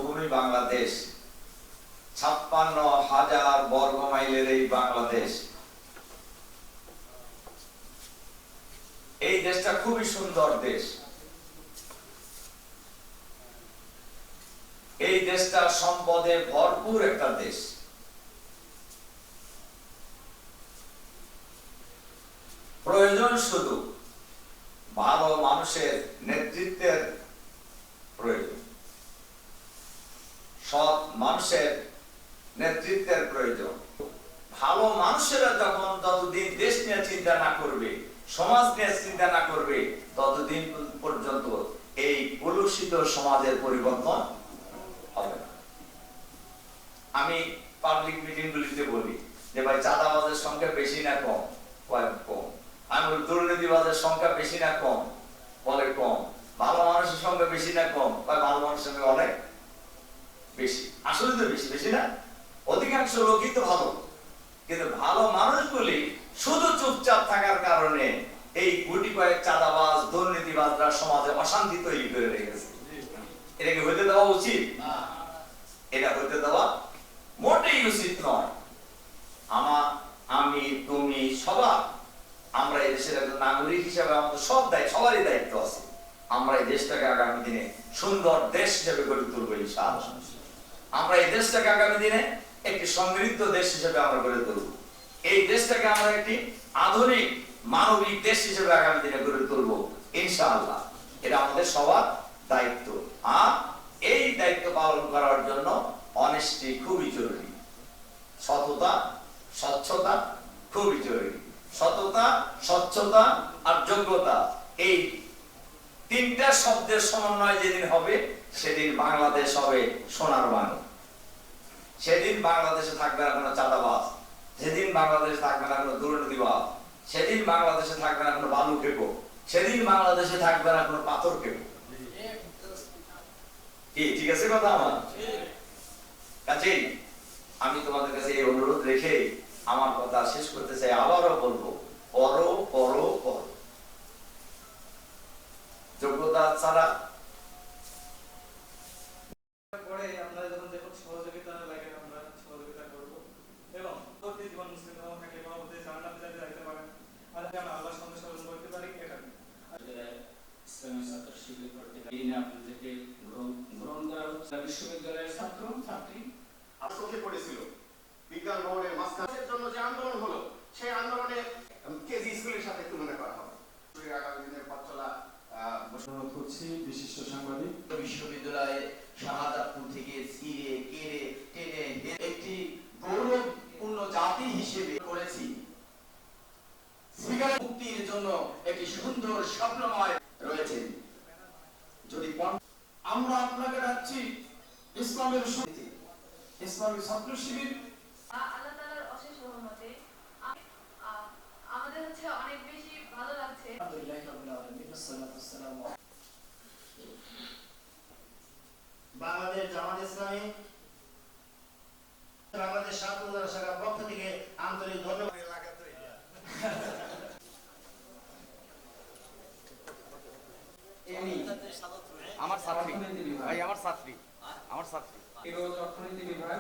জন্মভূমি বাংলাদেশ, 56,000 বর্গ মাইলের এই বাংলাদেশ, এই দেশটা খুবই সুন্দর দেশ। এই দেশটা সম্পদে ভরপুর একটা দেশ। প্রয়োজন শুধু ভালো মানুষের নেতৃত্বের প্রয়োজন, সৎ মানুষের নেতৃত্বের প্রয়োজন। ভালো মানুষেরা যতদিন দেশ নিয়ে চিন্তা না করবে, সমাজ নিয়ে চিন্তা না করবে, ততদিন পর্যন্ত এই কলুষিত সমাজের পরিবর্তন হবে না। আমি পাবলিক মিটিং গুলিতে বলি যে ভাই, চাঁদাবাজের সংখ্যা বেশি না কম? কম। আমি বলি দুর্নীতিবাজের সংখ্যা বেশি না কম? বলে কম। ভালো মানুষের সংখ্যা বেশি না কম? ভালো মানুষের সংখ্যা অনেক বেশি। আসলে তো বেশি, বেশি না? অধিকাংশ লোকই তো ভালো, কিন্তু ভালো মানুষগুলি শুধু চুপচাপ থাকার কারণে এই গুটি কয়েক চাঁদাবাজ দুর্নীতিবাজরা সমাজে অশান্তি তৈরি করে রেখেছে। এটা কি হইতে দেওয়া উচিত? এটা হইতে দেওয়া মোটেই উচিত নয়। আমি, তুমি, সবার, আমরা এই দেশের একজন নাগরিক হিসেবে আমাদের সবারই দায়িত্ব আছে। আমরা এই দেশটাকে আগামী দিনে সুন্দর দেশ হিসেবে গড়ে তুলবো ইনশাআল্লাহ। আমরা এই দেশটাকে আগামী দিনে একটি সমৃদ্ধ দেশ হিসেবে আমরা গড়ে তুলব। এই দেশটাকে আমরা একটি আধুনিক মানবিক দেশ হিসেবে আগামী দিনে গড়ে তুলব ইনশাআল্লাহ। এটা আমাদের সবার দায়িত্ব। আর এই দায়িত্ব পালন করার জন্য অনেস্টি খুবই জরুরি, সততা, স্বচ্ছতা খুবই জরুরি। সততা, স্বচ্ছতা আর যোগ্যতা, এই তিনটা শব্দের সমন্বয় যেদিন হবে, সেদিন বাংলাদেশ হবে সোনার বাংলা। সেদিন বাংলাদেশে থাকবে না কোনো চাঁদাবাজ, সেদিন বাংলাদেশে থাকবে না কোনো দুর্নীতিবাজ, সেদিন বাংলাদেশে থাকবে না কোনো বালু খেকো, সেদিন বাংলাদেশে থাকবে না কোনো পাথর খেকো। কি ঠিক আছে কথা আমার? কাজেই আমি তোমাদের কাছে এই অনুরোধ রেখে আমার কথা শেষ করতে চাই। আবারও বলবো, করো করো করো। যোগ্যতা ছাড়া পরে আমরা যখন দেখুন সহযোগিতা লাগে, আমরা সহযোগিতা করব এবং প্রতি জীবন মুসলিম ধর্ম থাকে পরবর্তী জান্নাতে যাইতে পারেন। আর আমরা আল্লাহর সঙ্গে সহযোগিতা করতে পারি। এটা ইসলামী ছাত্র শিবির করতে দিনে আপনাদেরকে গ্রহণ করা হচ্ছে। বিশ্ববিদ্যালয়ের ছাত্র ছাত্রী চোখে পড়েছিল বিজ্ঞান ভবনের মাস্টারের জন্য যে আন্দোলন হলো, সেই আন্দোলনে কেজি স্কুলের সাথে তুলনা করা হবে। আগামী দিনের পথ চলা অনুরোধ করছি বিশিষ্ট সাংবাদিক। বিশ্ববিদ্যালয়ে শাহাদাতপুর থেকে ছিঁড়ে কেড়ে টেনে একটি গৌরবপূর্ণ জাতি হিসেবে করেছি। সিগারেট মুক্তির জন্য একটি সুন্দর স্বপ্নময় রয়েছে। যদি আমরা আপনাকে ডাকছি ইসলামের ইসলামী ছাত্র শিবির। আল্লাহ তাআলার অশেষ রহমতে আমাদের অনেক বেশি ভালো লাগছে। বাংলাদেশ জামাত ইসলামী বাংলাদেশ ছাত্রদল শাখার পক্ষ থেকে আন্তরিক ধন্যবাদ। আমার ছাত্রী ভাই, আমার ছাত্রী অর্থনীতি বিভাগ